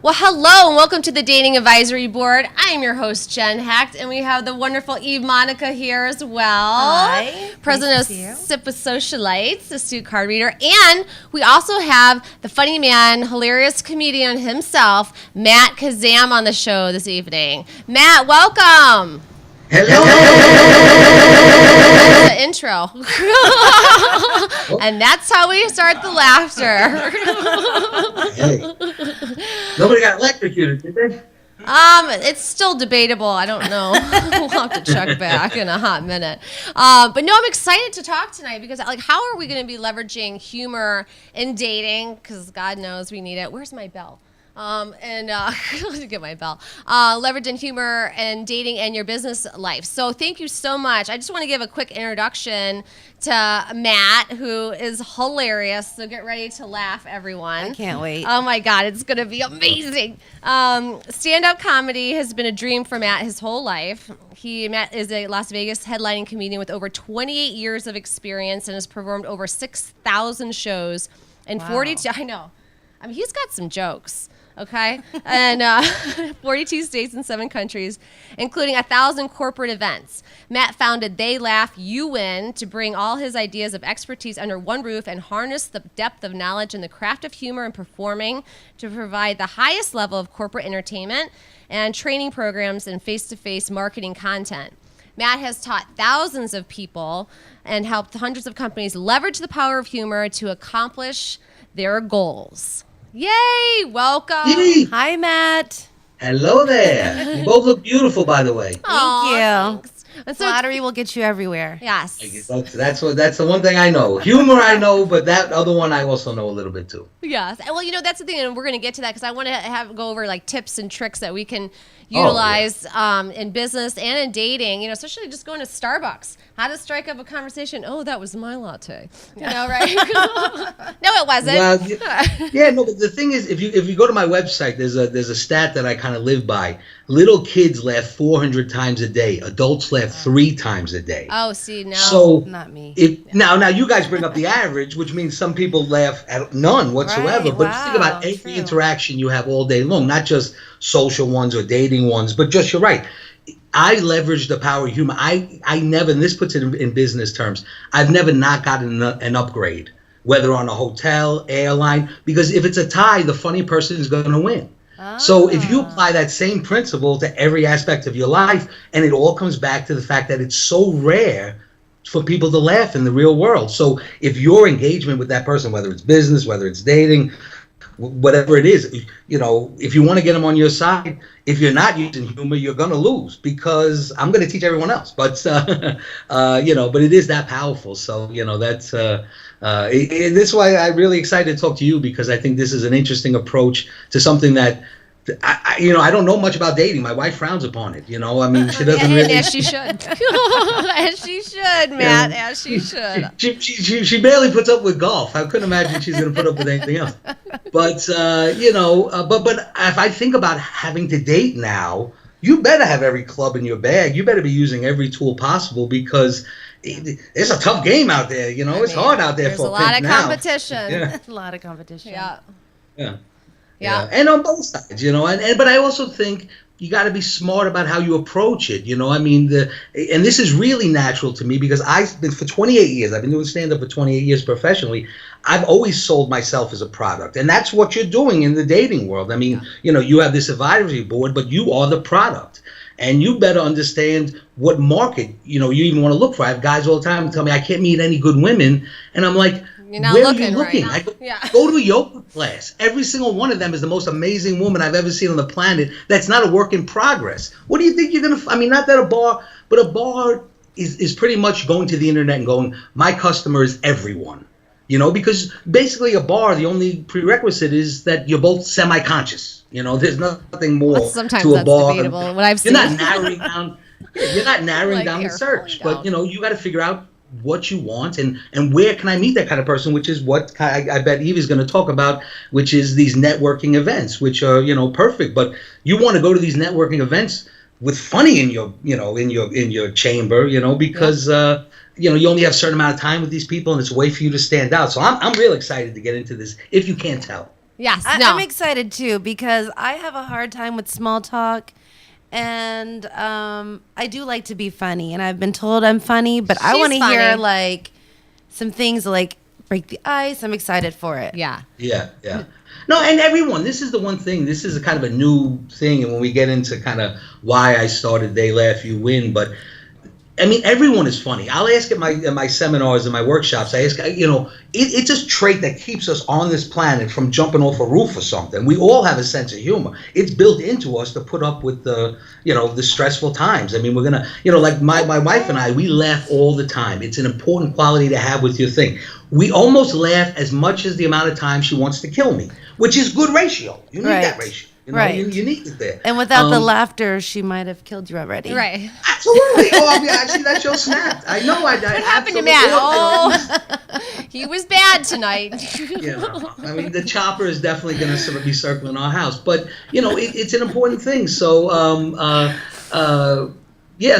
Well, hello and welcome to the Dating Advisory Board. I am your host, Jen Hecht, and we have the wonderful Eve Monica here as well. Hi. President of SIPA Socialites, astute card reader. And we also have the funny man, hilarious comedian himself, Matt Kazam, on the show this evening. Matt, welcome. Hello. That's the intro. And that's how we start the laughter. Hey. Nobody got electrocuted, did they? It's still debatable. I don't know. We'll have to check back in a hot minute. But no, I'm excited to talk tonight because, how are we going to be leveraging humor in dating? Because God knows we need it. Where's my bell? Let me get my bell. Leveraging humor and dating and your business life. So thank you so much. I just want to give a quick introduction to Matt, who is hilarious. So get ready to laugh, everyone. I can't wait. Oh my God, it's going to be amazing. Stand-up comedy has been a dream for Matt his whole life. Matt is a Las Vegas headlining comedian with over 28 years of experience and has performed over 6,000 shows in 42. I know. I mean, he's got some jokes. Okay, and 42 states and 7 countries, including 1,000 corporate events. Matt founded They Laugh, You Win to bring all his ideas of expertise under one roof and harness the depth of knowledge and the craft of humor and performing to provide the highest level of corporate entertainment and training programs and face-to-face marketing content. Matt has taught thousands of people and helped hundreds of companies leverage the power of humor to accomplish their goals. Yay! Welcome. Yay. Hi, Matt. Hello there. You both look beautiful, by the way. Thank Aw, you. thanks. Flattery will get you everywhere. Yes. That's the one thing I know. Humor I know, but that other one I also know a little bit too. Yes. Well, that's the thing, and we're going to get to that because I want to go over tips and tricks that we can utilize in business and in dating. Especially just going to Starbucks. How to strike up a conversation. Oh, that was my latte. Right? No, it wasn't. Well, no. But the thing is, if you go to my website, there's a stat that I kind of live by. Little kids laugh 400 times a day. Adults laugh 3 times a day. Oh, see, no. So not me. Now you guys bring up the average, which means some people laugh at none whatsoever. Right, but just think about every interaction you have all day long, not just social ones or dating ones, but just you're right. I leverage the power of humor. I never, and this puts it in business terms, I've never not gotten an upgrade, whether on a hotel, airline, because if it's a tie, the funny person is going to win. So if you apply that same principle to every aspect of your life, and it all comes back to the fact that it's so rare for people to laugh in the real world. So if your engagement with that person, whether it's business, whether it's dating, whatever it is, if you want to get them on your side, if you're not using humor, you're going to lose because I'm going to teach everyone else. But, but it is that powerful. So, that's this is why I'm really excited to talk to you because I think this is an interesting approach to something that I don't know much about dating. My wife frowns upon it. She doesn't really. As she should. As she should, Matt. As she should. She barely puts up with golf. I couldn't imagine she's going to put up with anything else. But but if I think about having to date now, you better have every club in your bag. You better be using every tool possible because it's a tough game out there. It's hard out there. There's a lot of competition. Yeah. A lot of competition. Yeah, and on both sides, but I also think you got to be smart about how you approach it. And this is really natural to me because I've been for 28 years. I've been doing stand-up for 28 years professionally. I've always sold myself as a product, and that's what you're doing in the dating world. You have this advisory board, but you are the product. And you better understand what market, you even want to look for. I have guys all the time tell me I can't meet any good women. And I'm like, You're not where looking are you looking? right. I go, Yeah. go to a yoga class. Every single one of them is the most amazing woman I've ever seen on the planet. That's not a work in progress. What do you think you're going to, I mean, not that a bar, but a bar is pretty much going to the internet and going, my customer is everyone. You know, because basically a bar, the only prerequisite is that you're both semi-conscious. You know, there's nothing more Sometimes to a that's bar. debatable. What I've You're seen. not narrowing down. You're not narrowing Like down the air search, falling but down. you got to figure out what you want and where can I meet that kind of person, which is what I bet Eve is going to talk about, which is these networking events, which are perfect. But you want to go to these networking events with funny in your in your chamber, because you only have a certain amount of time with these people, and it's a way for you to stand out. So I'm real excited to get into this. If you can't tell. Yes. I'm excited too because I have a hard time with small talk. And I do like to be funny, and I've been told I'm funny, but I She's want to hear funny. like some things like break the ice. I'm excited for it. Yeah. Yeah. No, and everyone, this is the one thing, this is a kind of a new thing, and when we get into kind of why I started They Laugh, You Win, but I mean, everyone is funny. I'll ask at my seminars and my workshops, I ask, it's a trait that keeps us on this planet from jumping off a roof or something. We all have a sense of humor. It's built into us to put up with the stressful times. I mean, we're going to, like my wife and I, we laugh all the time. It's an important quality to have with your thing. We almost laugh as much as the amount of time she wants to kill me, which is good ratio. You need that ratio. Right. You need it there. And without the laughter, she might have killed you already. Right. Absolutely. Oh, yeah, actually, that show snapped. I know. What happened to Matt? Oh, he was bad tonight. I mean, the chopper is definitely going to be circling our house, but it's an important thing. So,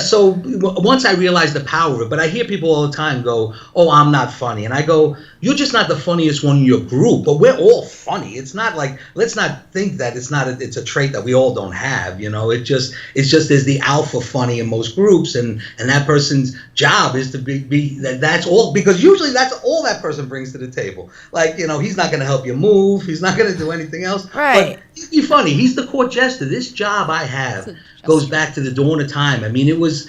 so once I realized the power of it, but I hear people all the time go, "Oh, I'm not funny," and I go, "You're just not the funniest one in your group, but we're all funny. It's not like, let's not think that it's a trait that we all don't have. It's just there's the alpha funny in most groups, and that person's job is to be that's all, because usually that's all that person brings to the table. Like, he's not going to help you move, he's not going to do anything else. Right. But he's funny. He's the court jester. This job I have goes back to the dawn of time. I mean, it was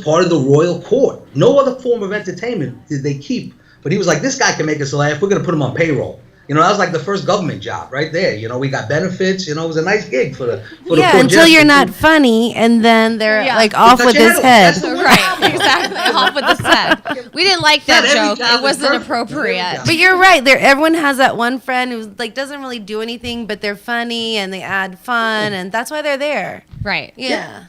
part of the royal court. No other form of entertainment did they keep. But he was like, this guy can make us laugh. We're going to put him on payroll. That was like the first government job right there. We got benefits. It was a nice gig for the court until jester. you're not funny, and then they're like off Touch with your his head. head. Right. Exactly. Off with his head. We didn't like that Not every joke. job It is wasn't perfect. appropriate. But you're right. Everyone has that one friend who like doesn't really do anything, but they're funny and they add fun, and that's why they're there. Right. Yeah.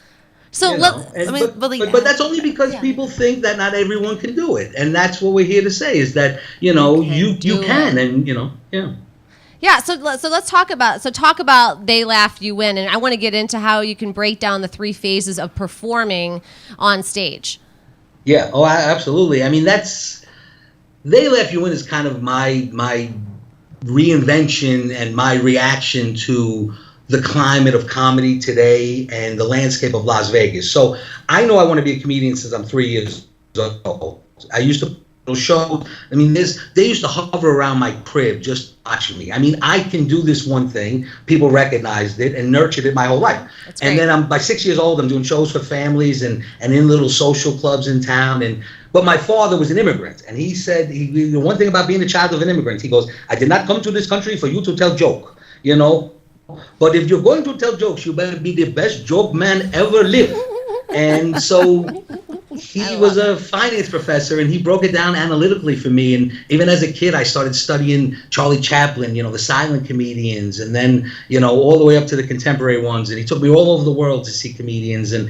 So but that's only because people think that not everyone can do it, and that's what we're here to say is that you can, and yeah. Yeah, so let's talk about They Laugh, You Win, and I want to get into how you can break down the 3 phases of performing on stage. Yeah, absolutely. I mean, They Laugh, You Win is kind of my reinvention and my reaction to the climate of comedy today and the landscape of Las Vegas. So I know I want to be a comedian since I'm 3 years old. I used to show. I mean, they used to hover around my crib just watching me. I mean, I can do this one thing. People recognized it and nurtured it my whole life. That's and great. then by 6 years old, I'm doing shows for families and in little social clubs in town. But my father was an immigrant, and he said the one thing about being a child of an immigrant, he goes, I did not come to this country for you to tell joke, But if you're going to tell jokes, you better be the best joke man ever lived. And so he was a finance professor, and he broke it down analytically for me. And even as a kid, I started studying Charlie Chaplin, the silent comedians, and then, all the way up to the contemporary ones. And he took me all over the world to see comedians. And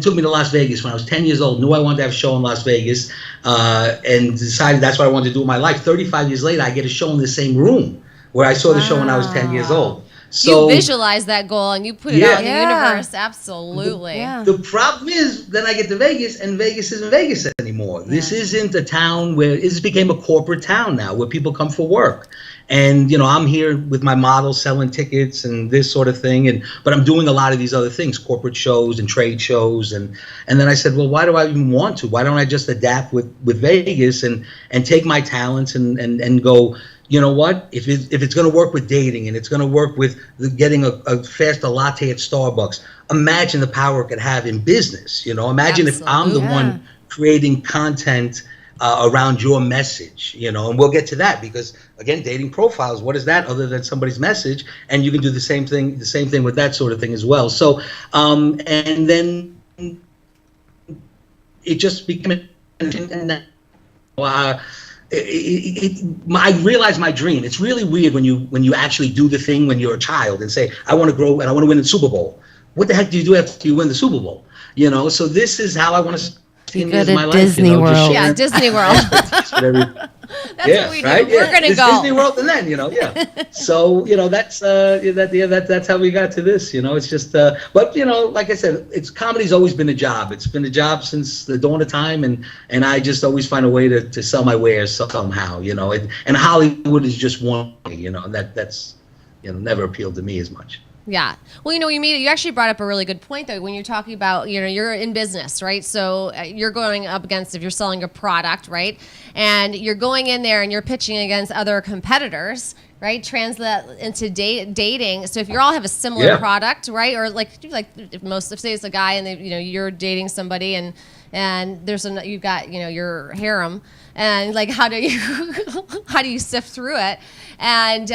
took me to Las Vegas when I was 10 years old, knew I wanted to have a show in Las Vegas, and decided that's what I wanted to do in my life. 35 years later, I get a show in the same room where I saw the show when I was 10 years old. So you visualize that goal and you put it out in the universe. Absolutely. The problem is, then I get to Vegas, and Vegas isn't Vegas anymore. This isn't a town where this became a corporate town now, where people come for work. And I'm here with my model selling tickets and this sort of thing, but I'm doing a lot of these other things, corporate shows and trade shows, and then I said, well, why do I even want to? Why don't I just adapt with Vegas and take my talents and go, you know what? If it's going to work with dating, and it's going to work with getting a faster latte at Starbucks, imagine the power it could have in business. Imagine if I'm the one creating content around your message, you know, and we'll get to that because again, dating profiles, what is that other than somebody's message? And you can do the same thing with that sort of thing as well. So, and then it just became, I realized my dream. It's really weird when you actually do the thing when you're a child and say, I want to grow and I want to win the Super Bowl. What the heck do you do after you win the Super Bowl? You know, so this is how I want to spend my life. Disney World. Yeah, Disney World. That's what we do. Right? We're gonna go Disney World, and then So that's that's how we got to this. You know, it's just. But you know, like I said, comedy's always been a job. It's been a job since the dawn of time, and I just always find a way to sell my wares somehow. You know, and Hollywood is just one. You know, that's never appealed to me as much. Yeah. Well, you actually brought up a really good point, though, when you're talking about, you're in business, right? So you're going up against, if you're selling a product, right? And you're going in there and you're pitching against other competitors, right? Translate into dating. So if you all have a similar product, right? Or like if say it's a guy and you're dating somebody and you've got, your harem, and like, how do you sift through it? And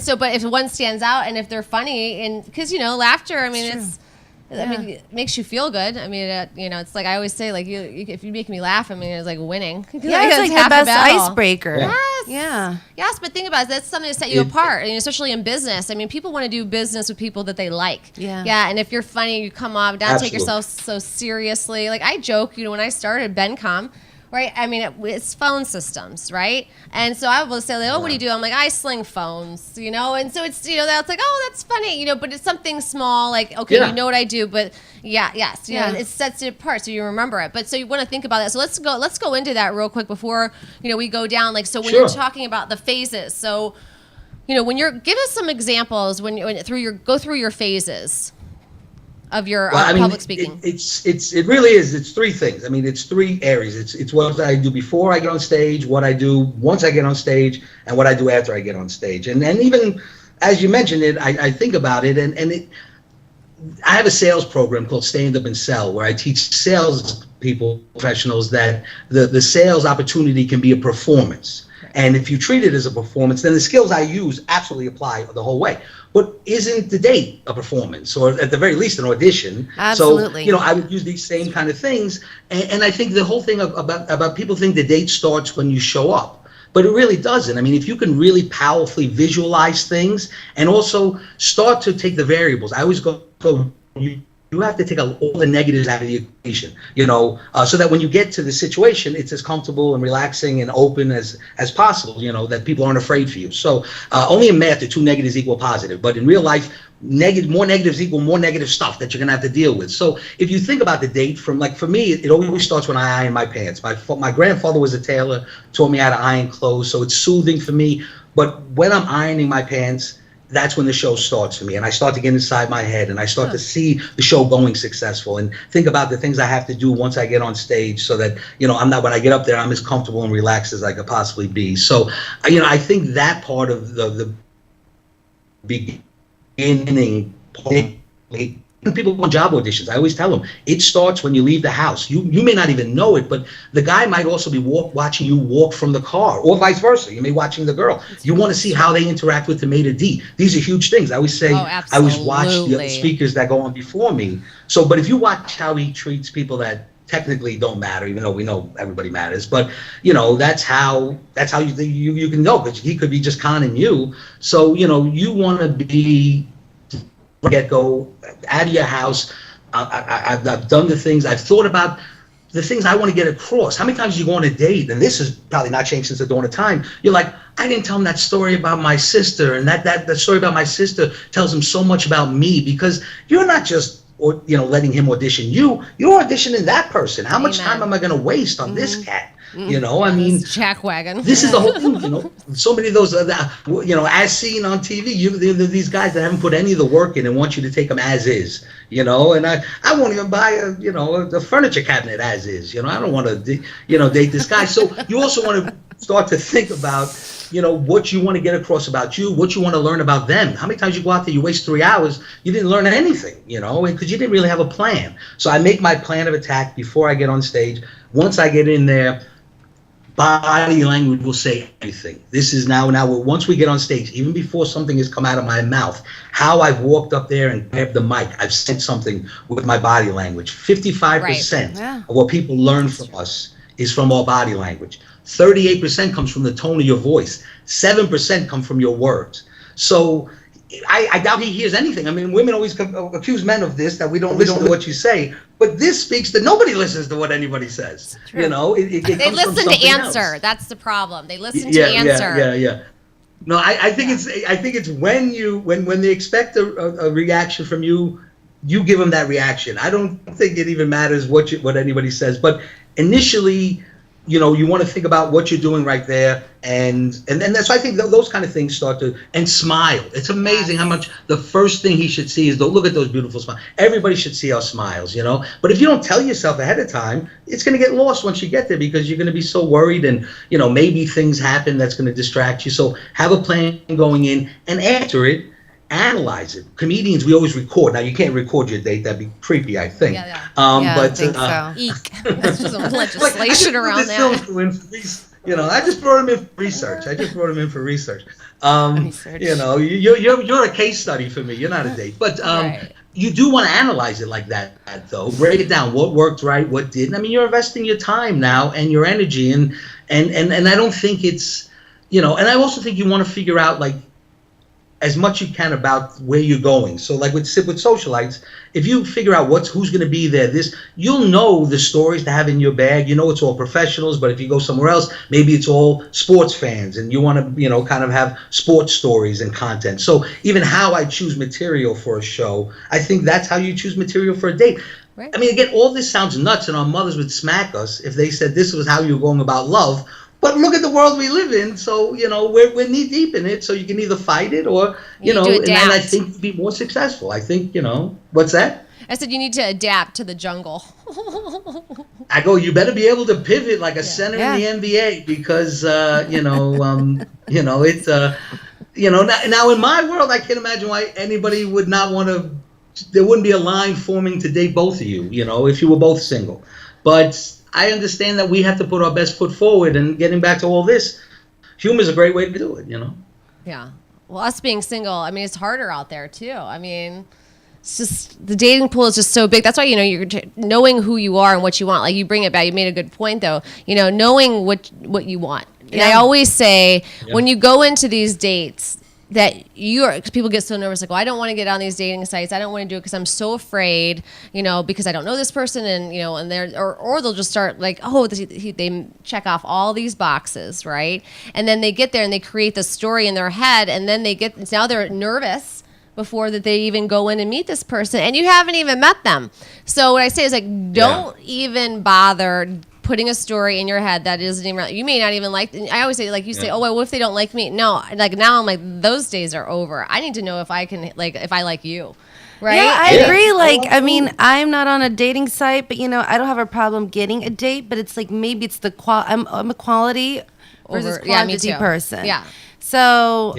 so, but if one stands out and if they're funny, and because laughter, I mean, it makes you feel good. I mean, it's like I always say, like if you make me laugh, I mean, it's like winning. Yeah, it's like the best icebreaker. Yes. Yeah. Yes, but think about it. That's something to set you apart, and especially in business. I mean, people want to do business with people that they like. Yeah. Yeah, and if you're funny, you come off, don't take yourself so seriously. Like I joke, when I started Bencom. Right, I mean it's phone systems, right? And so I will say, like, oh, what do you do? I'm like, I sling phones, and so it's that's like, oh, that's funny, but it's something small, like, okay, you know what I do, but it sets it apart, so you remember it. But so you want to think about that. So let's go into that real quick before we go down. Like, so when you're talking about the phases, so when give us some examples when go through your phases of your public speaking. It really is. It's three things. I mean, it's three areas. It's what I do before I get on stage, what I do once I get on stage, and what I do after I get on stage. And even as you mentioned it, I think about it, and I have a sales program called Stand Up and Sell, where I teach sales people, professionals, that the sales opportunity can be a performance. And if you treat it as a performance, then the skills I use absolutely apply the whole way. But isn't the date a performance, or at the very least an audition? Absolutely. So, I would use these same kind of things. And I think the whole thing about people think the date starts when you show up. But it really doesn't. I mean, if you can really powerfully visualize things and also start to take the variables. I always go you have to take all the negatives out of the equation, so that when you get to the situation, it's as comfortable and relaxing and open as possible, that people aren't afraid for you. So only in math do two negatives equal positive, but in real life, more negatives equal more negative stuff that you're going to have to deal with. So if you think about the date from, like, for me, it always starts when I iron my pants. My grandfather was a tailor, taught me how to iron clothes, so it's soothing for me. But when I'm ironing my pants, that's when the show starts for me, and I start to get inside my head, and I start to see the show going successful, and think about the things I have to do once I get on stage, so that I'm not, when I get up there, I'm as comfortable and relaxed as I could possibly be. So I think that part of the beginning, people on job auditions, I always tell them it starts when you leave the house. You may not even know it, but the guy might also be watching you walk from the car, or vice versa. You may be watching the girl. You want to see how they interact with the maitre d'. These are huge things. I always say, I always watch the other speakers that go on before me. So, but if you watch how he treats people that technically don't matter, even though we know everybody matters, but that's how you can know, because he could be just conning you. So you want to be get-go out of your house. I've done the things, I've thought about the things I want to get across. How many times you go on a date, and this has probably not changed since the dawn of time, you're like, I didn't tell him that story about my sister, and that story about my sister tells him so much about me, because you're not just letting him audition you're auditioning that person. How much time am I going to waste on this cat? I mean, jack wagon. This is the whole thing, So many of those, as seen on TV, these guys that haven't put any of the work in and want you to take them as is, And I won't even buy a furniture cabinet as is, I don't want to, date this guy. So you also want to start to think about, what you want to get across about you, what you want to learn about them. How many times you go out there, you waste 3 hours, you didn't learn anything, because you didn't really have a plan. So I make my plan of attack before I get on stage. Once I get in there, body language will say everything. This is now once we get on stage, even before something has come out of my mouth, how I've walked up there and grabbed the mic, I've said something with my body language. 55% of what people learn from us is from our body language. 38% comes from the tone of your voice. 7% come from your words. So I doubt he hears anything. I mean, women always accuse men of this, that we don't listen to what you say. But this speaks to, nobody listens to what anybody says. You know, it they comes listen from to answer. Else. That's the problem. They listen to answer. Yeah. No, I think it's when they expect a reaction from you, you give them that reaction. I don't think it even matters what anybody says. But initially, you know, you want to think about what you're doing right there, and that's why I think those kind of things start to, and smile. It's amazing how much the first thing he should see is, look at those beautiful smiles. Everybody should see our smiles, you know. But if you don't tell yourself ahead of time, it's going to get lost once you get there, because you're going to be so worried, and you know, maybe things happen that's going to distract you. So have a plan going in, and after it, analyze it. Comedians, we always record. Now you can't record your date; that'd be creepy, I think. I think so. Eek. That's just some legislation around that. You know, I just brought him in for research. You know, you're a case study for me. You're not a date, but you do want to analyze it like that, though. Break it down. What worked right, what didn't. I mean, you're investing your time now and your energy, and I don't think it's, you know, and I also think you want to figure out, like, as much you can about where you're going. So like with socialites, if you figure out who's going to be there, you'll know the stories to have in your bag. You know, it's all professionals, but if you go somewhere else, maybe it's all sports fans, and you want to, you know, kind of have sports stories and content. So even how I choose material for a show, I think that's how you choose material for a date. Right. I mean, again, all this sounds nuts, and our mothers would smack us if they said this was how you were going about love. But look at the world we live in. So, you know, we're knee deep in it. So you can either fight it or, you know, and I think you'd be more successful. I think, you know, what's that? I said you need to adapt to the jungle. I go, you better be able to pivot like a center in the NBA, because, you know, it's, you know, now in my world, I can't imagine why anybody would not want to, there wouldn't be a line forming to date both of you, you know, if you were both single. But I understand that we have to put our best foot forward, and getting back to all this, humor is a great way to do it, you know? Yeah. Well, us being single, I mean, it's harder out there too. I mean, it's just, the dating pool is just so big. That's why, you know, you're knowing who you are and what you want. Like, you bring it back. You made a good point though. You know, knowing what you want. And I always say, when you go into these dates, that because people get so nervous, like, well, I don't want to get on these dating sites. I don't want to do it because I'm so afraid, you know, because I don't know this person, and you know, and or they'll just start like, oh, they check off all these boxes, right? And then they get there and they create the story in their head, and then now they're nervous before that they even go in and meet this person, and you haven't even met them. So what I say is, like, don't even bother putting a story in your head that isn't even, you may not even like. I always say, like, you say, oh, well, what if they don't like me? No, like, now I'm like, those days are over. I need to know if I can, like, if I like you, right? Yeah, I agree. Like, I mean, I'm not on a dating site, but, you know, I don't have a problem getting a date, but it's like, maybe it's the I'm a quality versus quantity person. Yeah. So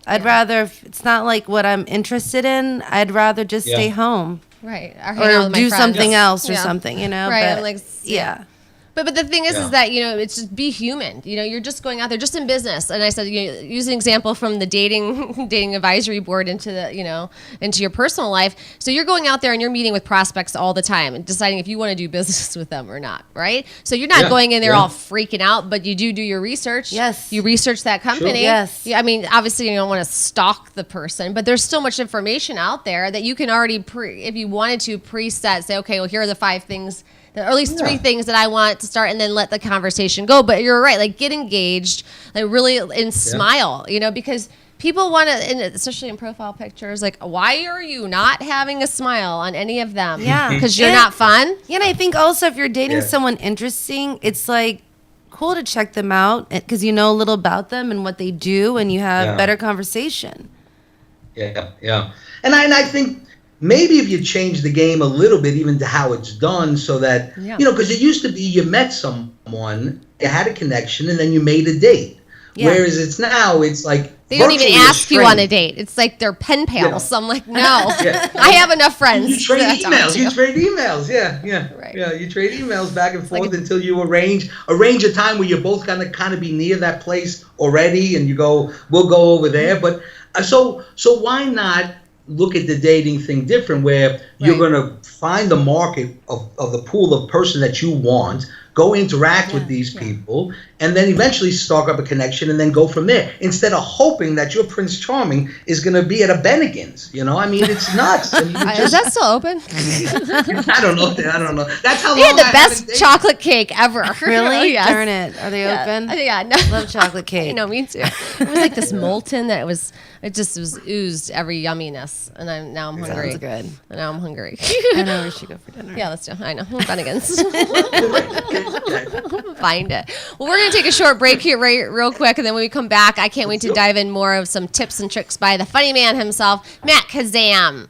I'd rather, it's not like what I'm interested in, I'd rather just stay home. Right. Or do something else or something, you know? Right. But, like, yeah. But the thing is that, you know, it's just be human. You know, you're just going out there just in business. And I said, you know, use an example from the dating advisory board into the, you know, into your personal life. So you're going out there and you're meeting with prospects all the time and deciding if you want to do business with them or not, right? So you're not going in there all freaking out, but you do your research. Yes. You research that company. Sure. Yes. Yeah, I mean, obviously you don't want to stalk the person, but there's so much information out there that you can already if you wanted to preset, say, okay, well, here are the 5 things, or at least 3 things that I want to start, and then let the conversation go. But you're right, like, get engaged, like, really, and smile, you know, because people want to, and especially in profile pictures, like, why are you not having a smile on any of them? Yeah. Because you're not fun? Yeah, and I think also if you're dating someone interesting, it's like cool to check them out because you know a little about them and what they do, and you have better conversation. Yeah. And I think maybe if you change the game a little bit, even to how it's done, so that, you know, because it used to be you met someone, you had a connection, and then you made a date. Yeah. Whereas it's now, it's like they don't even virtually ask you on a strained. date. It's like they're pen pals. Yeah. So I'm like, no, Yeah. I have enough friends. You trade to talk emails. to. You trade emails. Yeah. Right. Yeah. You trade emails back and forth like until you arrange a time where you're both gonna kind of be near that place already, and you go, we'll go over there. But so why not look at the dating thing different, where you're Right. gonna find the market of the pool of person that you want, go interact with these people, and then eventually start up a connection and then go from there, instead of hoping that your Prince Charming is going to be at a Bennigan's. I mean, it's nuts. And you Is just, that still open? I don't know. That's how They long had the I best haven't dated. chocolate cake ever. Really? Yes. Darn it. Are they open? Yeah, no. Love chocolate cake. I know, me too. It was like this molten that it just was oozed every yumminess, and now I'm hungry. Sounds good. And now I'm hungry. I know we should go for dinner. Yeah, let's do. I know. Bennigan's. Find it. Well, we're gonna take a short break here, real quick, and then when we come back, I can't wait to dive in more of some tips and tricks by the funny man himself, Matt Kazam.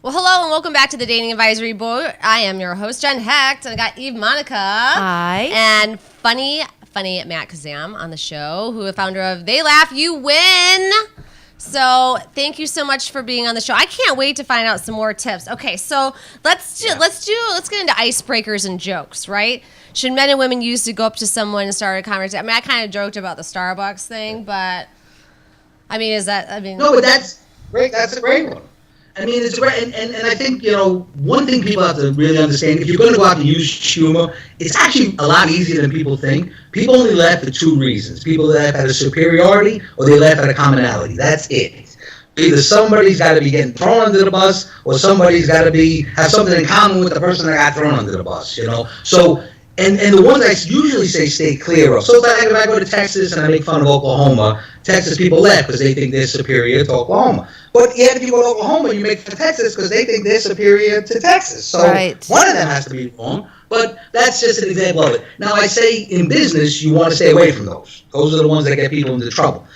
Well, hello and welcome back to the Dating Advisory Board. I am your host, Jen Hecht, and I got Eve Monica. Hi. And funny Matt Kazam on the show, who is founder of They Laugh, You Win. So thank you so much for being on the show. I can't wait to find out some more tips. Okay, so let's get into icebreakers and jokes, right? Should men and women use to go up to someone and start a conversation? I mean, I kind of joked about the Starbucks thing, but I mean, No, but that's great. That's a great one. I mean, it's great, and I think, one thing people have to really understand, if you're going to go out and use humor, it's actually a lot easier than people think. People only laugh for two reasons. People laugh at a superiority, or they laugh at a commonality. That's it. Either somebody's got to be getting thrown under the bus, or somebody's got to have something in common with the person that got thrown under the bus, So, and the ones I usually say stay clear of. So if I go to Texas and I make fun of Oklahoma, Texas people laugh because they think they're superior to Oklahoma. But yet if you go to Oklahoma, you make fun of Texas because they think they're superior to Texas. So one of them has to be wrong, but that's just an example of it. Now I say in business, you want to stay away from those. Those are the ones that get people into trouble.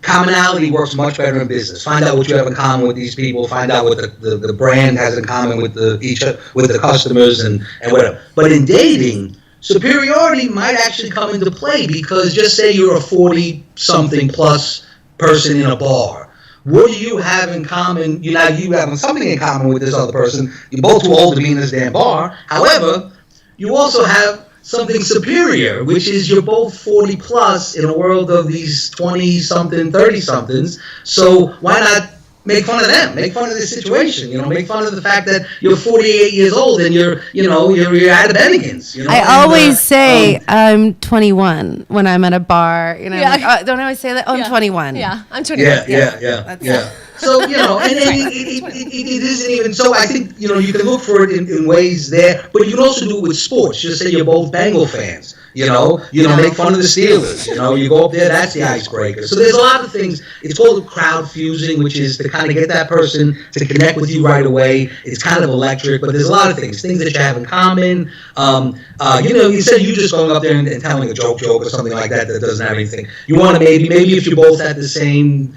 Commonality works much better in business. Find out what you have in common with these people. Find out what the brand has in common with the customers and whatever. But in dating, superiority might actually come into play, because just say you're a 40-something plus person in a bar. What do you have in common? You have something in common with this other person. You're both too old to be in this damn bar. However, you also have something superior, which is you're both 40 plus in a world of these 20-something, 30-somethings. So why not make fun of them, make fun of this situation, make fun of the fact that you're 48 years old and you're at a Bennigan's. I always say I'm 21 when I'm at a bar. Don't I always say that? Oh, I'm 21. Yeah, I'm 21. Yeah. So, and it isn't even, so I think, you can look for it in ways there, but you can also do it with sports. Just say you're both Bengal fans, make fun of the Steelers, you go up there, that's the icebreaker. So there's a lot of things. It's called crowd fusing, which is to kind of get that person to connect with you right away. It's kind of electric, but there's a lot of things that you have in common. Instead of you just going up there and telling a joke or something like that doesn't have anything. You want to maybe if you're both at the same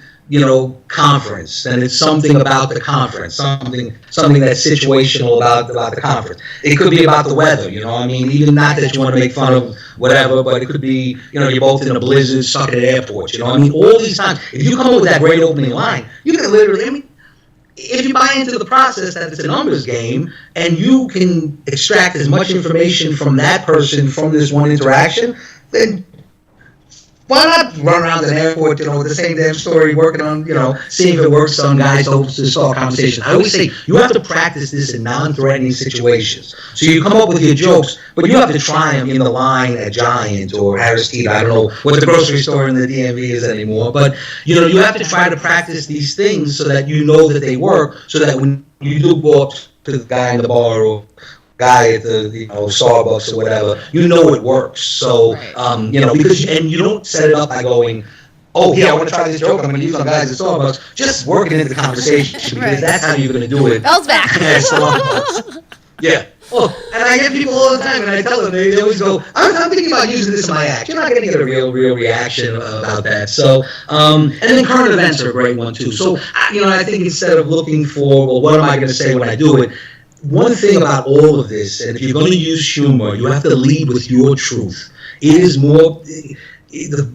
conference, and it's something about the conference, something that's situational about the conference. It could be about the weather, even not that you want to make fun of whatever, but it could be, you're both in a blizzard, stuck at airports, all these times. If you come up with that great opening line, you can literally, if you buy into the process that it's a numbers game, and you can extract as much information from that person from this one interaction, then why not run around an airport, with the same damn story, working on, seeing if it works on guys to start conversation. I always say you have to practice this in non-threatening situations. So you come up with your jokes, but you have to try them in the line at Giant or Harris Teeter. I don't know what the grocery store in the DMV is anymore, but, you have to try to practice these things so that you know that they work, so that when you do go up to the guy in the bar or guy at the Starbucks or whatever, it works. So because you don't set it up by going, oh yeah, I want to try this joke, I'm going to use on guys at Starbucks. Just work it into the conversation because that's how you're going to do it. Bell's back. Yeah. Oh, and I get people all the time, and I tell them, they always go, I'm thinking about using this in my act. You're not going to get a real reaction about that. So, and then current events are a great one too. So, I think instead of looking for, well, what am I going to say when I do it? One thing about all of this, and if you're going to use humor, you have to lead with your truth. It is more, the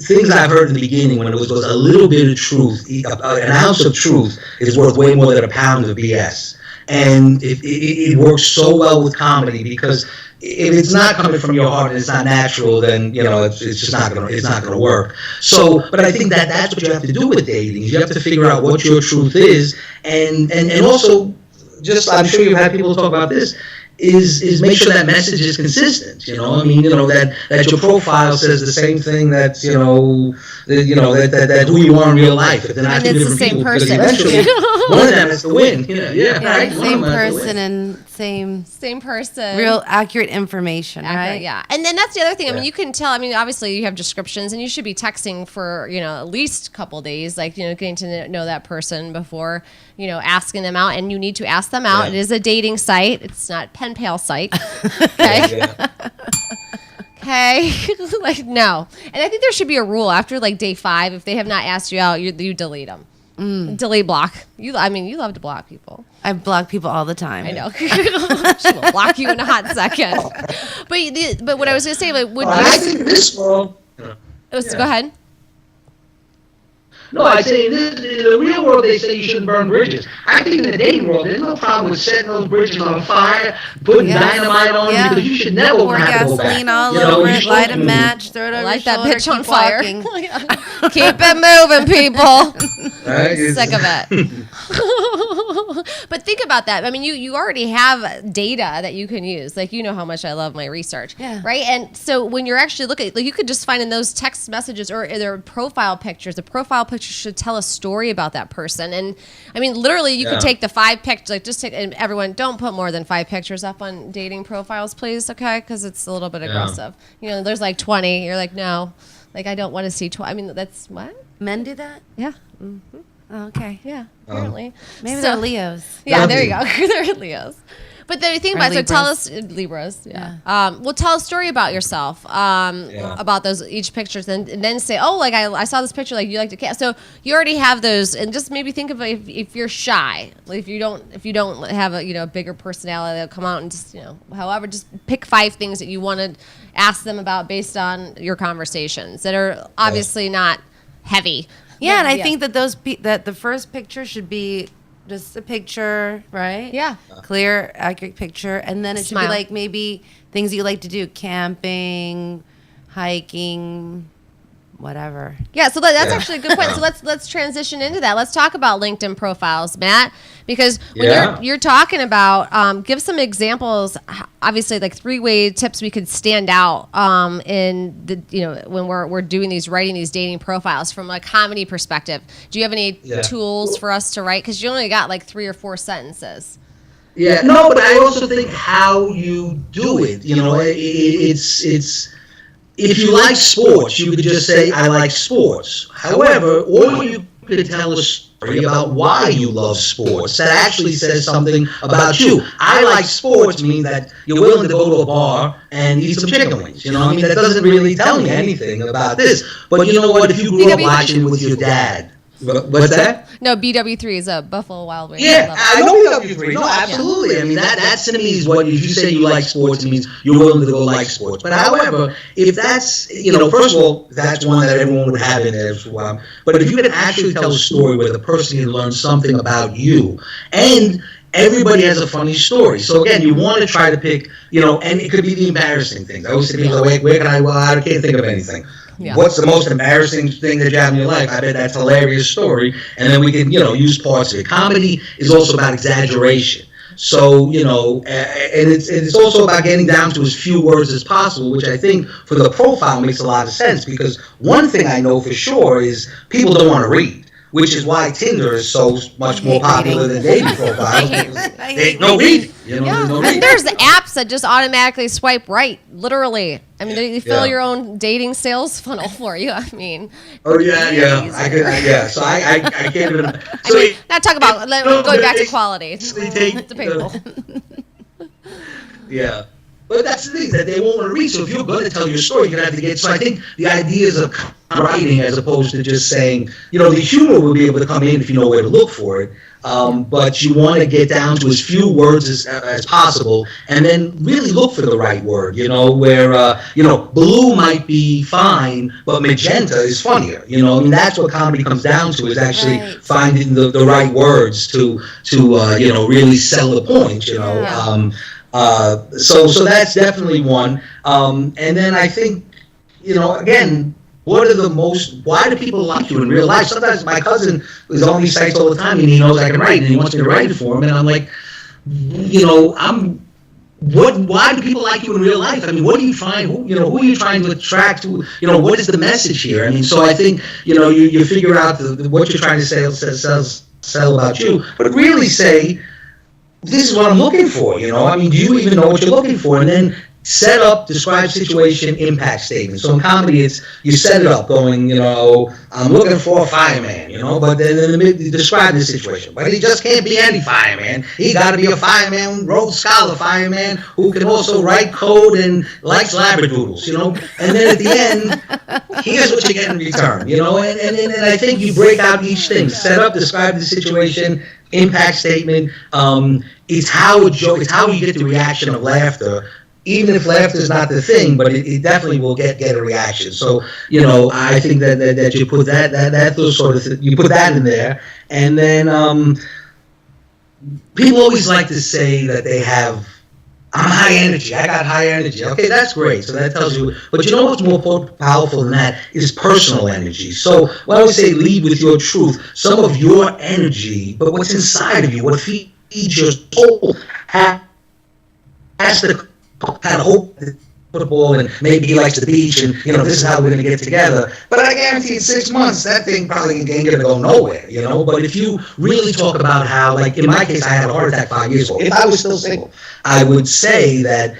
things I've heard in the beginning when it was a little bit of truth, an ounce of truth is worth way more than a pound of BS. And it works so well with comedy because if it's not coming from your heart and it's not natural, then it's just not gonna work. So, but I think that's what you have to do with dating. You have to figure out what your truth is, and also. Just, I'm sure you've had people talk about this, is make sure that message is consistent. That your profile says the same thing that that who you are in real life. If they're not two different people, because eventually one of them has to win. Right. Same person and same person. Real accurate information, right? Yeah, and then that's the other thing. I mean, you can tell. I mean, obviously you have descriptions, and you should be texting for at least a couple days, like getting to know that person before asking them out, and you need to ask them out. Yeah. It is a dating site. It's not pen pal site. Okay. Okay. Like no, and I think there should be a rule after like day 5 if they have not asked you out, you delete them. Delete block. You love to block people. I block people all the time. I know. She will block you in a hot second. But what I was going to say, like, I think in this world. Go ahead. No, I say in the real world they say you shouldn't burn bridges. I think in the dating world there's no problem with setting those bridges on fire, putting dynamite on them, because you should never pour gasoline all over it, light a match, throw it over light your that shoulder, bitch on fire. Keep it moving, people. Sick of it. But think about that. I mean, you already have data that you can use. Like, how much I love my research. Yeah. Right? And so when you're actually looking, like, you could just find in those text messages or their profile pictures, the profile picture should tell a story about that person. And I mean, literally, you could take the 5 pictures, like just take, and everyone, don't put more than 5 pictures up on dating profiles, please. Okay. Cause it's a little bit aggressive. There's like 20. You're like, no, like, I don't want to see 20. I mean, that's what? Men do that? Yeah. Mm-hmm. Oh, okay. Yeah. Apparently. Maybe they're Leos. Yeah. There you go. They're Leos. But the thing about it, so tell us, Libras, well, tell a story about yourself, about those each pictures, and then say, oh, like I saw this picture, like you like to cast. So you already have those, and just maybe think of if you're shy, like if you don't have a bigger personality, they'll come out and just however, just pick 5 things that you want to ask them about based on your conversations that are obviously not heavy. Yeah, and I think that that the first picture should be just a picture, right? Yeah. Clear, accurate picture. And then it should be like maybe things you like to do, camping, hiking, whatever. Yeah, so that's actually a good point. So let's transition into that. Let's talk about LinkedIn profiles, Matt, because when you're talking about, give some examples. Obviously, like 3-way tips we could stand out in the when we're doing writing these dating profiles from a comedy perspective. Do you have any tools for us to write? Because you only got like 3 or 4 sentences. Yeah, no, but I also think how you do it. It's. If you like sports, you could just say, I like sports. However, or you could tell a story about why you love sports. That actually says something about you. I like sports means that you're willing to go to a bar and eat some chicken wings. That doesn't really tell me anything about this. But you know what? If you grew up watching with your dad. What's that? No, BW3 is a Buffalo Wild Wings. Yeah, I know BW3. No, absolutely. I mean, that to me is what, if you say you like sports, it means you're willing to go like sports. But however, if that's, first of all, that's one that everyone would have in there. But if you can actually tell a story where the person can learn something about you, and everybody has a funny story. So again, you want to try to pick, and it could be the embarrassing things. I always say, where can I can't think of anything. Yeah. What's the most embarrassing thing that you have in your life? I bet that's a hilarious story. And then we can, use parts of it. Comedy is also about exaggeration. So, and it's also about getting down to as few words as possible, which I think for the profile makes a lot of sense. Because one thing I know for sure is people don't want to read, which is why Tinder is so much more popular than dating profiles. They no read. And there's apps that just automatically swipe right, literally. I mean, they fill your own dating sales funnel for you. I mean. Oh yeah. So I can't even. So not talk about going back to quality. It's debatable. Yeah. But that's the thing, that they won't want to read. So if you're going to tell your story, you're going to have to get. So I think the ideas of writing, as opposed to just saying, the humor will be able to come in if you know where to look for it. But you want to get down to as few words as possible, and then really look for the right word. Where blue might be fine, but magenta is funnier. That's what comedy comes down to, is actually finding the right words to really sell the point. So that's definitely one. And then I think, again, why do people like you in real life? Sometimes my cousin is on these sites all the time and he knows I can write and he wants me to write it for him. And I'm like, why do people like you in real life? I mean, what are you trying, who are you trying to attract to, what is the message here? I mean, so I think, you figure out what you're trying to sell about you, but really say, this is what I'm looking for, I mean, do you even know what you're looking for? And then set up, describe situation, impact statement. So in comedy, it's you set it up going, I'm looking for a fireman, but then you describe the situation. But he just can't be any fireman. He got to be a fireman, Rhodes Scholar fireman, who can also write code and likes labradoodles, And then at the end, here's what you get in return, And I think you break out each thing. Set up, describe the situation, impact statement. It's how you get the reaction of laughter. Even if laughter is not the thing, but it definitely will get a reaction. So, I think that you put that those sort of you put that in there, and then people always like to say that they have, I'm high energy. I got high energy. Okay, that's great. So that tells you. But you know what's more powerful than that is personal energy. So when I always say lead with your truth, some of your energy, but what's inside of you, what feeds your soul, has to kind of hope to put a ball in. Maybe he likes the beach, and this is how we're going to get together. But I guarantee in 6 months that thing probably ain't going to go nowhere. But if you really talk about how, like in my case, I had a heart attack 5 years ago. If I was still single, I would say that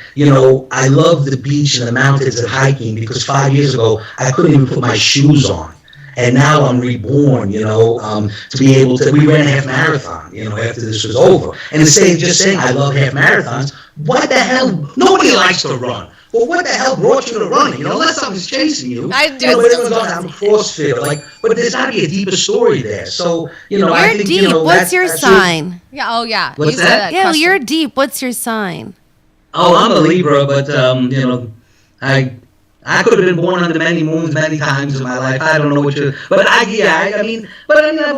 I love the beach and the mountains and hiking because 5 years ago I couldn't even put my shoes on. And now I'm reborn, to be able to, we ran a half marathon, after this was over. And instead of just saying, I love half marathons, what the hell? Nobody likes to run. Well, what the hell brought you to running? Unless something's chasing you. I do. I'm a CrossFit. But there's got to be a deeper story there. So, I think, deep. What's your sign? Yeah. Oh, yeah. What's that? Yeah, you're deep. What's your sign? Oh, I'm a Libra, but, I could have been born under many moons many times in my life. I don't know what you, but I've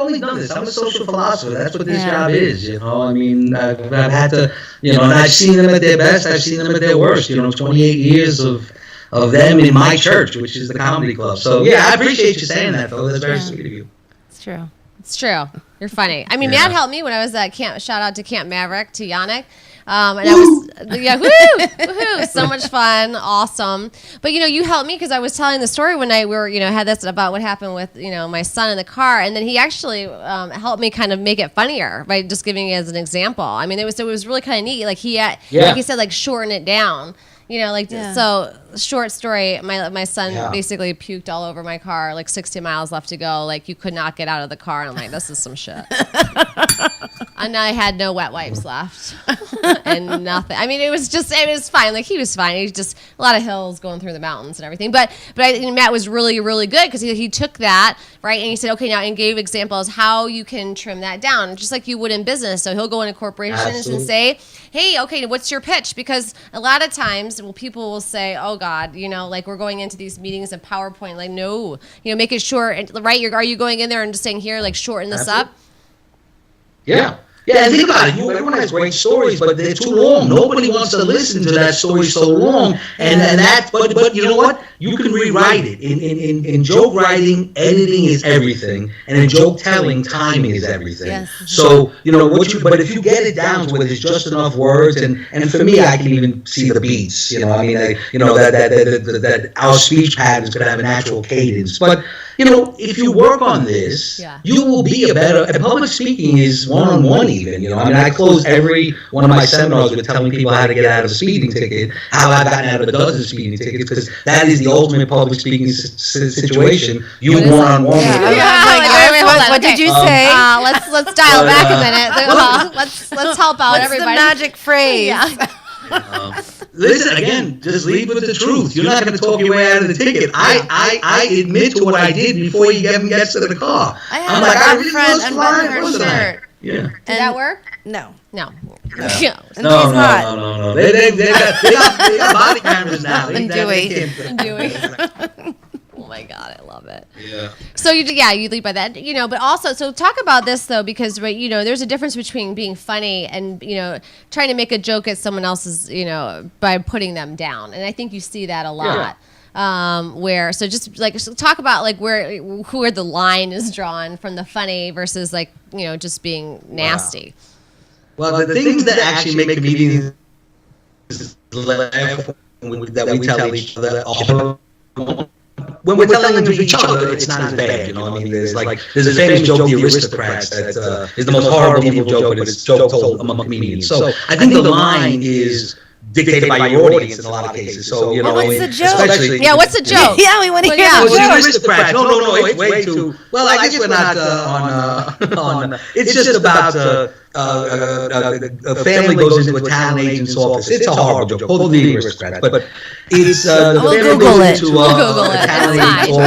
only done this. I'm a social philosopher. That's what this job is, I've had to, and I've seen them at their best. I've seen them at their worst. 28 years of of them in my church, which is the comedy club. So yeah, I appreciate you saying that, Phil. That's very sweet of you. It's true. It's true. You're funny. I mean, Matt helped me when I was at camp. Shout out to Camp Maverick, to Yannick. And I was, woohoo, so much fun, awesome. But you helped me because I was telling the story when we were, had this about what happened with, my son in the car, and then he actually helped me kind of make it funnier by just giving it as an example. I mean, it was really kind of neat. Like like he said, like shorten it down. So short story, my son basically puked all over my car, like 60 miles left to go. Like you could not get out of the car. And I'm like, this is some shit. And I had no wet wipes left and nothing. I mean, it was fine. Like he was fine. He was just a lot of hills going through the mountains and everything. But Matt was really, really good because he took that, right? And he said, okay, now, and gave examples how you can trim that down, just like you would in business. So he'll go into corporations and say, hey, okay, what's your pitch? Because a lot of times people will say, oh God, like we're going into these meetings and PowerPoint, like no, make it short, right? Are you going in there and just saying here, like shorten this up? Yeah. Yeah, and think about it. Everyone has great stories, but they're too long. Nobody wants to listen to that story so long. But you know what? You can rewrite it. In joke writing, editing is everything, and in joke telling, timing is everything. Yes. So but if you get it down to where there's just enough words, and for me, I can even see the beats. That our speech patterns could have an actual cadence, but. If you work on this, you will be a better. And public speaking is one-on-one even. I close every one of my seminars with telling people how to get out of a speeding ticket, how I've gotten out of a dozen speeding tickets, because that is the ultimate public speaking situation. You one-on-one. What did you say? Let's dial back a minute. Let's help out everybody. What's the magic phrase? Yeah. Listen, again, just lead with the truth. You're not going to talk your way out of the ticket. I admit to what I did before you even get to the car. I really was flying, wasn't I? Yeah. Did that work? No. No. No. They got body cameras now. Dewey. Oh my God, I love it. Yeah. So you lead by that, but also, so talk about this though, because there's a difference between being funny and trying to make a joke at someone else's, by putting them down, and I think you see that a lot. Yeah. So talk about like where the line is drawn from the funny versus like just being nasty. Wow. Well, the things that actually make comedians laugh that we tell each other. When we're telling them to each other, it's not as bad, there's a famous joke, The Aristocrats, that is the most horrible evil joke, but it's a joke told among comedians. So I think the line is dictated by your audience in a lot of cases. So what's the joke? What's the joke? We want to hear The Aristocrats. No, it's way too. Well, I guess we're not on. It's just about a family goes into a talent agent's office. It's a horrible joke. Called The Aristocrats, but it's the family goes into a talent agent's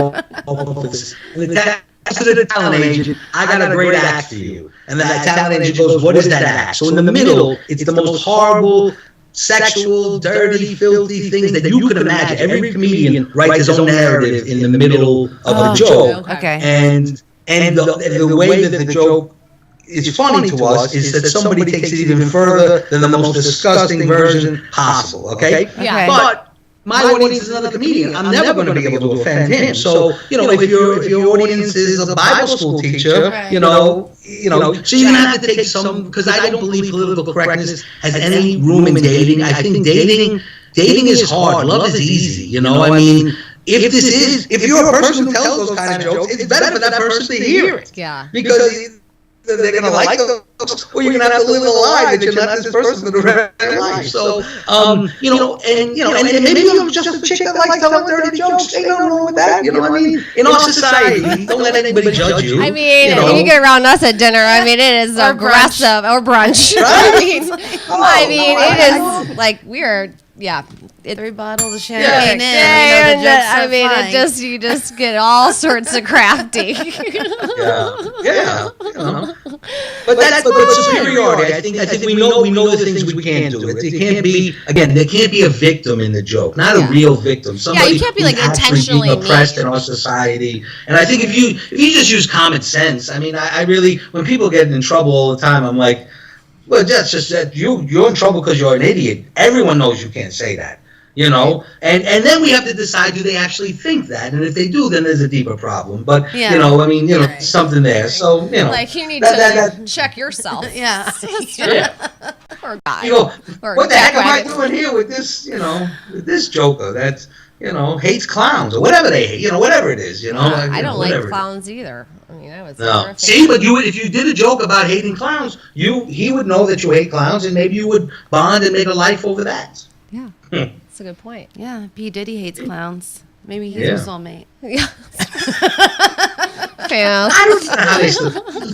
office. To the talent agent, I got a great act for you. And then that talent agent goes, what is that act? So in the middle, it's the most horrible, sexual, dirty, filthy things that you could imagine. Every comedian writes his own narrative in the middle of a joke. Okay. And the way that the joke is funny to us is that somebody takes it even further than the most disgusting version possible, okay? Yeah. But my audience is another comedian. I'm never going to be able to offend him. So, if your audience is a Bible school teacher, so you're going to have to take some, because I don't believe political correctness has any room in dating. I think dating is hard. Love is easy, if you're a person who tells those kind of jokes, it's better for that person to hear it. Yeah. Because they're going to like those, or you're going to have to live a lie that you're not this person for the rest of your life. So, and maybe I'm just a chick that likes telling dirty jokes. Ain't nothing wrong with that. In our society, don't let anybody judge you. If you get around us at dinner, it is aggressive, or brunch. Right? It is like we're. Yeah, 3 bottles of champagne you just get all sorts of crafty. Yeah. But that's superiority. I think we know the things we can't do. It can't be, again, there can't be a victim in the joke, not a real victim. Somebody you can't be like intentionally oppressed in our society. And I think if you just use common sense, I really, when people get in trouble all the time, I'm like, well, that's just that you're in trouble because you're an idiot. Everyone knows you can't say that. You know, and then we have to decide, do they actually think that? And if they do, then there's a deeper problem. But you know, I mean, something there. So like you need to check yourself. Yeah. Poor guy. You go, what the heck am I doing here with this? You know, with this joker that's hates clowns or whatever they hate. Whatever it is. I don't like clowns either. I mean, I would no. See, but if you did a joke about hating clowns, he would know that you hate clowns, and maybe you would bond and make a life over that. Yeah. That's a good point. Yeah, P. Diddy hates clowns. Maybe he's your soulmate. Yeah. I don't know how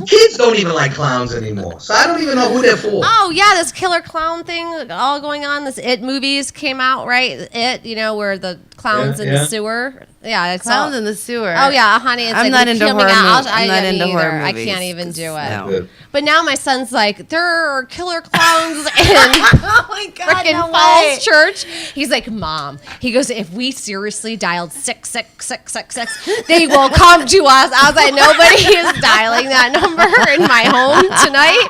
kids don't even like clowns anymore, so I don't even know who they're for. Oh yeah, this killer clown thing all going on. This It movies came out, right? It, where the clowns in the sewer. Yeah, it's clowns in the sewer. Oh yeah, honey. It's I'm not into horror movies. I'm not into horror movies. I can't even do it. No. But now my son's like, there are killer clowns in oh my God, freaking Falls Church. He's like, Mom. He goes, if we seriously dialed 66666, they will come to us. I was like, nobody is dialing that number in my home tonight.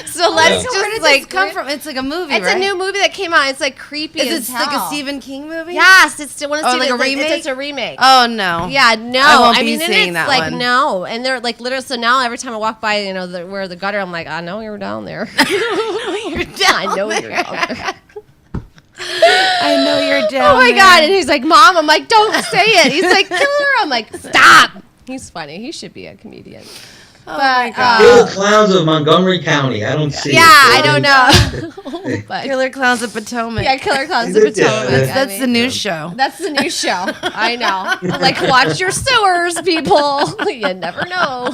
So let's just where did this come from? It's like a movie. It's a new movie that came out. It's like creepy. Is it like a Stephen King movie? Yes, it's one of like a remake. It's a remake. Oh no. Yeah, no. I won't be seeing that like one. no, and they're like literally. So now every time I walk by, where the gutter, I'm like, I know you're down there. I know you're down there. I know you're down. Oh my God! And he's like, Mom. I'm like, don't say it. He's like, killer. I'm like, stop. He's funny. He should be a comedian. Oh my God. Killer Clowns of Montgomery County. I don't see. Yeah, I don't know. But Killer Clowns of Potomac. Yeah, Killer Clowns of Potomac. That's the new show. That's the new show. I know. Like, watch your sewers, people. You never know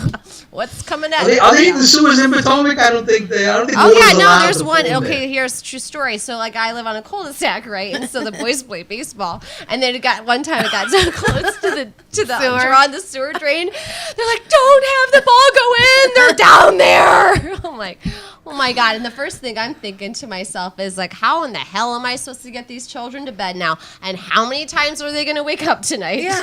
what's coming at you. Are they in the sewers in Potomac? I don't think they. Oh yeah, no. There's one. Okay, here's a true story. So like, I live on a cul-de-sac, right? And so the boys play baseball, and then one time it got so close to the draw on the sewer drain. They're like, don't have the ball go in. They're down there. I'm like, oh my God. And the first thing I'm thinking to myself is like, how in the hell am I supposed to get these children to bed now? And how many times are they going to wake up tonight? Yeah.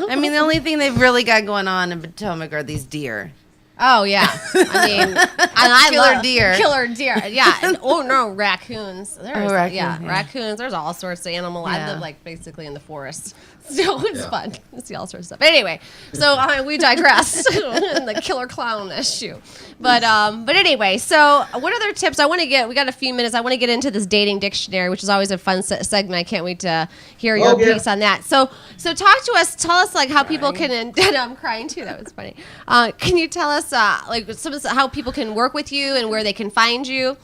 I mean, the only thing they've really got going on in Potomac are these deer. Oh yeah, I mean, I killer deer. Killer deer, yeah. And, raccoons. Raccoons. Raccoons. There's all sorts of animals. Yeah. I live like basically in the forest, so it's fun to see all sorts of stuff. Anyway, so we digress in the killer clown issue, but anyway, so what other tips I want to get? We got a few minutes. I want to get into this dating dictionary, which is always a fun segment. I can't wait to hear your piece on that. So talk to us. Tell us like how people can. And I'm crying too. That was funny. Can you tell us? Like how people can work with you and where they can find you?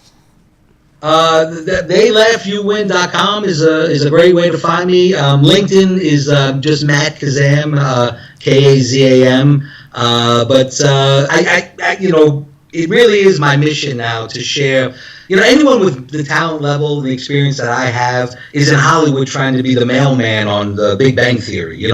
TheyLaughYouWin.com is a great way to find me. LinkedIn is just Matt Kazam, Kazam. But I it really is my mission now to share. Anyone with the talent level, the experience that I have, is in Hollywood trying to be the mailman on The Big Bang Theory.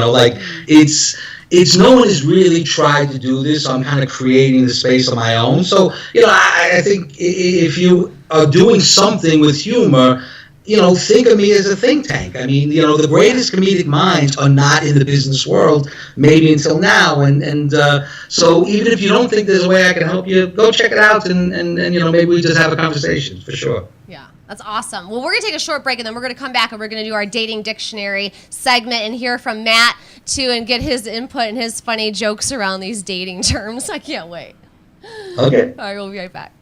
It's no one has really tried to do this, so I'm kind of creating the space on my own. So, I think if you are doing something with humor, think of me as a think tank. I mean, the greatest comedic minds are not in the business world, maybe until now. And so even if you don't think there's a way I can help you, go check it out and maybe we just have a conversation for sure. Yeah. That's awesome. Well, we're going to take a short break, and then we're going to come back, and we're going to do our dating dictionary segment and hear from Matt, too, and get his input and his funny jokes around these dating terms. I can't wait. Okay. All right, we'll be right back.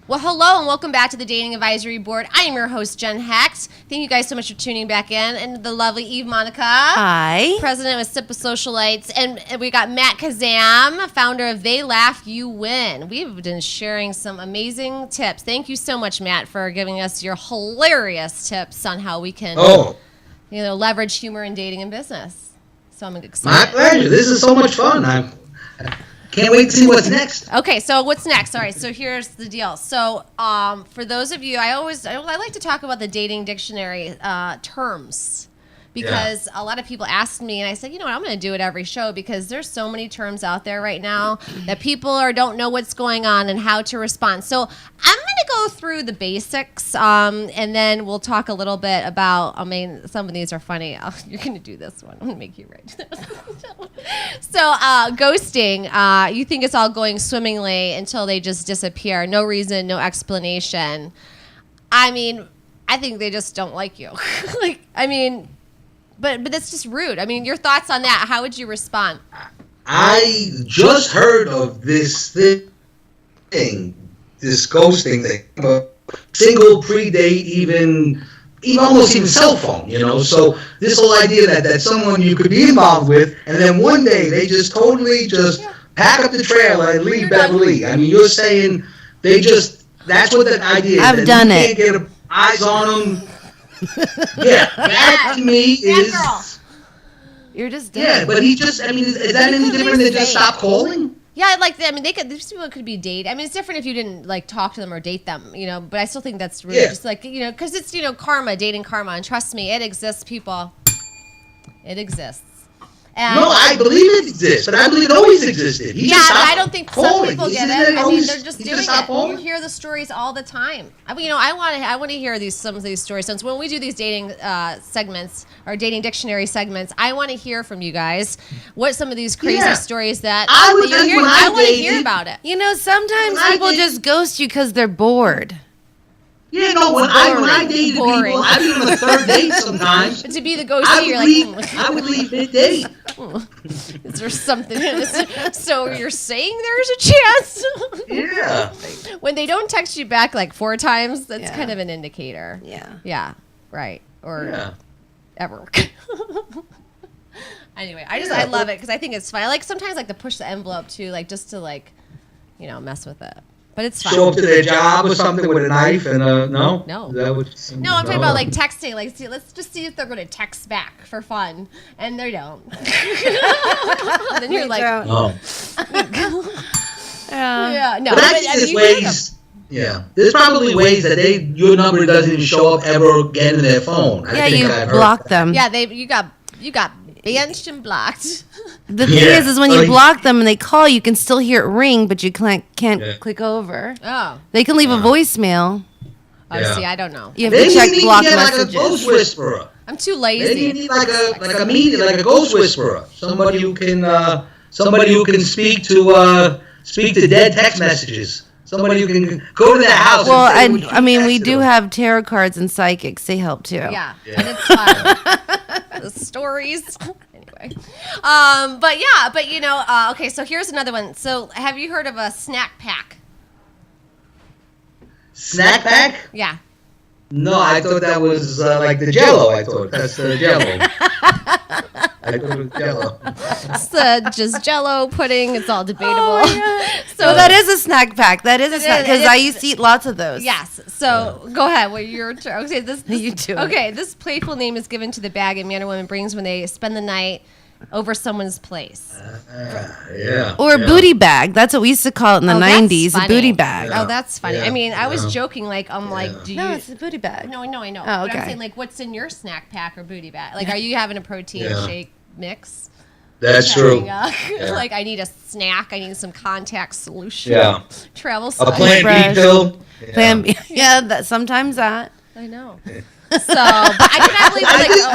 Well, hello and welcome back to the Dating Advisory Board. I am your host, Jen Hecht. Thank you guys so much for tuning back in. And the lovely Eve Monica. Hi. President of SIPA Socialites. And we got Matt Kazam, founder of They Laugh, You Win. We've been sharing some amazing tips. Thank you so much, Matt, for giving us your hilarious tips on how we can leverage humor in dating and business. So I'm excited. My pleasure. This is so much fun. I can't wait to see what's next. Okay, so what's next? All right, so here's the deal. So for those of you, I like to talk about the dating dictionary terms because a lot of people ask me, and I said, you know what, I'm going to do it every show because there's so many terms out there right now that people don't know what's going on and how to respond. So I'm going to go through the basics, and then we'll talk a little bit about, some of these are funny. You're going to do this one. I'm going to make you write this. So ghosting, you think it's all going swimmingly until they just disappear. No reason, no explanation. I think they just don't like you. But that's just rude. Your thoughts on that? How would you respond? I just heard of this thing, this ghosting thing, single predate, even almost even cell phone, So this whole idea that someone you could be involved with, and then one day they just totally pack up the trailer and leave Beverly. You're saying that's what the idea is. I've done it. You can't get eyes on them. That to me is. You're just dead. Yeah, but is that any different than just stop calling? Yeah, these people could be date. It's different if you didn't talk to them or date them, but I still think that's really just because it's karma, dating karma, and trust me, it exists, people. It exists. And no, I believe it exists, but I believe it always existed. But I don't think some people get it. They're just doing it. You hear the stories all the time. I want to hear some of these stories. Since when we do these dating segments or dating dictionary segments, I want to hear from you guys what some of these crazy stories that you're hearing. I want to hear about it. Sometimes people just ghost you because they're bored. Yeah, no, when I dated people, I'd be on the third date sometimes. But to be the ghostee, I would leave mid-date. Is there something? So you're saying there's a chance? Yeah. When they don't text you back 4 times, that's kind of an indicator. Yeah. Yeah. Right. Or ever. Anyway, I love it because I think it's fun. I sometimes to push the envelope too, just to mess with it. But it's fun. Show up to their job or something with a knife and no? No. Is that what no, I'm talking about texting. Let's just see if they're going to text back for fun, and they don't. Then you're like, oh. Yeah. No. But I think there's ways. Yeah, there's probably ways that your number doesn't even show up ever again in their phone. I think you block them. Yeah, you got benched and blocked. The thing is when you block them and they call, you can still hear it ring, but you can't click over. Oh. They can leave a voicemail. Oh, see, I don't know. You have to check block Like messages. a ghost whisperer. I'm too lazy. Maybe you need like a medium, like a ghost whisperer. Somebody who can speak to dead text messages. Somebody who can go to their house. Well, we do have tarot cards and psychics. They help too. Yeah. And it's fun. The stories. Anyway. Okay, so here's another one. So have you heard of a snack pack? Snack pack? Yeah. No, I thought that was like the Jell-O. I thought that's the Jell-O. I thought it was Jell-O. It's just Jell-O pudding. It's all debatable. Oh, so that is a snack pack. That is a snack because I used to eat lots of those. Yes. So go ahead. What your turn? Okay. You do. Okay. This playful name is given to the bag a man or woman brings when they spend the night over someone's place. Or a booty bag. That's what we used to call it in the 90s, a booty bag. Yeah. Oh, that's funny. I was joking. Do you... No, it's a booty bag. No, I know. Oh, okay. But I'm saying, what's in your snack pack or booty bag? Are you having a protein shake mix? That's true. I need a snack. I need some contact solution. Yeah. Travel a Plan B pill. Plan B. Yeah, sometimes that. I know. So, but I cannot believe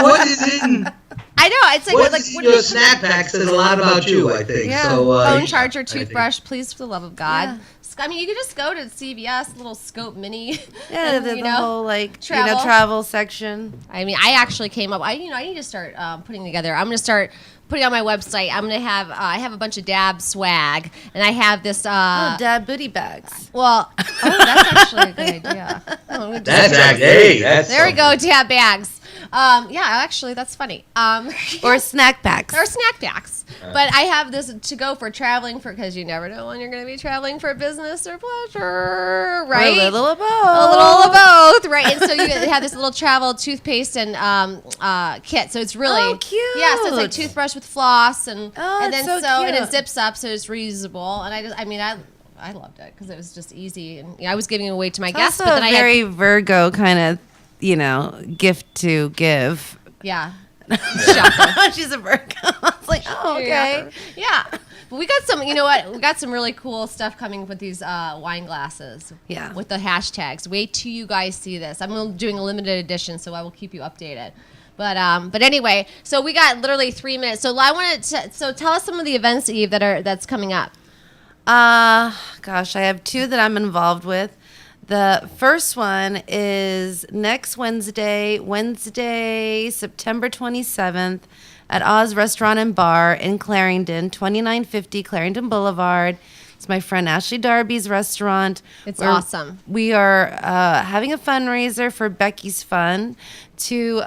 what is in... I know. It's what your snack pack says a lot about you, I think. Yeah. So, phone charger, toothbrush, please, for the love of God. Yeah. I mean, you could just go to CVS, little Scope Mini. Yeah, and, the whole like travel. travel section. I mean, I actually came up. I need to start putting together. I'm going to start putting on my website. I'm going to have. I have a bunch of Dab swag, and I have this. Dab booty bags. Well, that's actually a good idea. There we go, Dab bags. Yeah, actually, that's funny. Or snack packs. Or snack packs. But I have this to go for traveling because you never know when you're going to be traveling for business or pleasure, right? Or a little of both. A little of both, right? And so you have this little travel toothpaste and kit. So it's really cute. Yeah, so it's like toothbrush with floss and then so and it cute. zips up, so it's reusable. And I loved it because it was just easy, and I was giving it away to my guests. Also But then a very Virgo kind of, gift to give. yeah. She's a Virgo. I was like, oh, okay. Yeah. But we got some, you know what? We got some really cool stuff coming with these wine glasses. Yeah. With the hashtags. Wait till you guys see this. I'm doing a limited edition, so I will keep you updated. But anyway, so we got literally 3 minutes. So I wanted to, so tell us some of the events, Eve, that's coming up. Gosh, I have 2 that I'm involved with. The first one is next Wednesday, September 27th at Oz Restaurant and Bar in Clarendon, 2950 Clarendon Boulevard. It's my friend Ashley Darby's restaurant. It's awesome. We are having a fundraiser for Becky's Fun to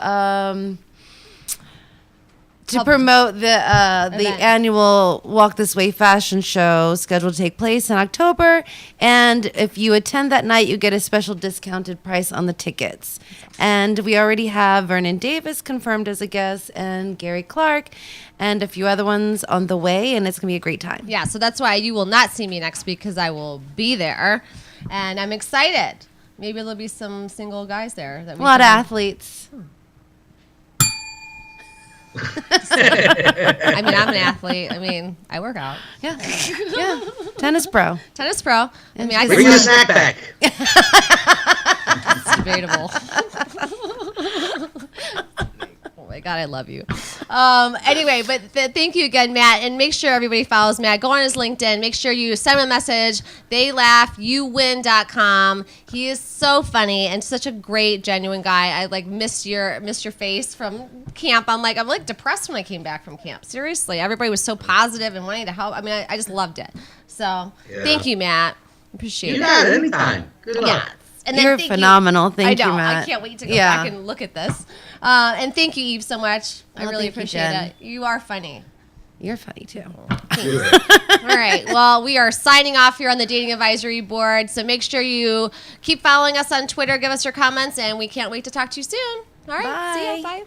promote the annual Walk This Way fashion show scheduled to take place in October. And if you attend that night, you get a special discounted price on the tickets. And we already have Vernon Davis confirmed as a guest and Gary Clark and a few other ones on the way. And it's going to be a great time. Yeah, so that's why you will not see me next week because I will be there. And I'm excited. Maybe there'll be some single guys there. A lot of athletes. I mean, I'm an athlete. I mean, I work out. Yeah. Tennis pro. I mean, I bring the snack back. It's debatable. Oh my God, I love you. Anyway, but thank you again, Matt. And make sure everybody follows Matt. Go on his LinkedIn. Make sure you send him a message. TheyLaughYouWin.com. He is so funny and such a great, genuine guy. I missed your face from camp. I'm like depressed when I came back from camp. Seriously, everybody was so positive and wanting to help. I mean, I just loved it. So thank you, Matt. Appreciate it. You got it anytime. Good luck. Yeah. And then You're phenomenal. Thank you, I know. Matt. I can't wait to go back and look at this. And thank you, Eve, so much. I really appreciate it. You are funny. You're funny, too. All right. Well, we are signing off here on the Dating Advisory Board. So make sure you keep following us on Twitter. Give us your comments. And we can't wait to talk to you soon. All right. Bye. See ya. Bye.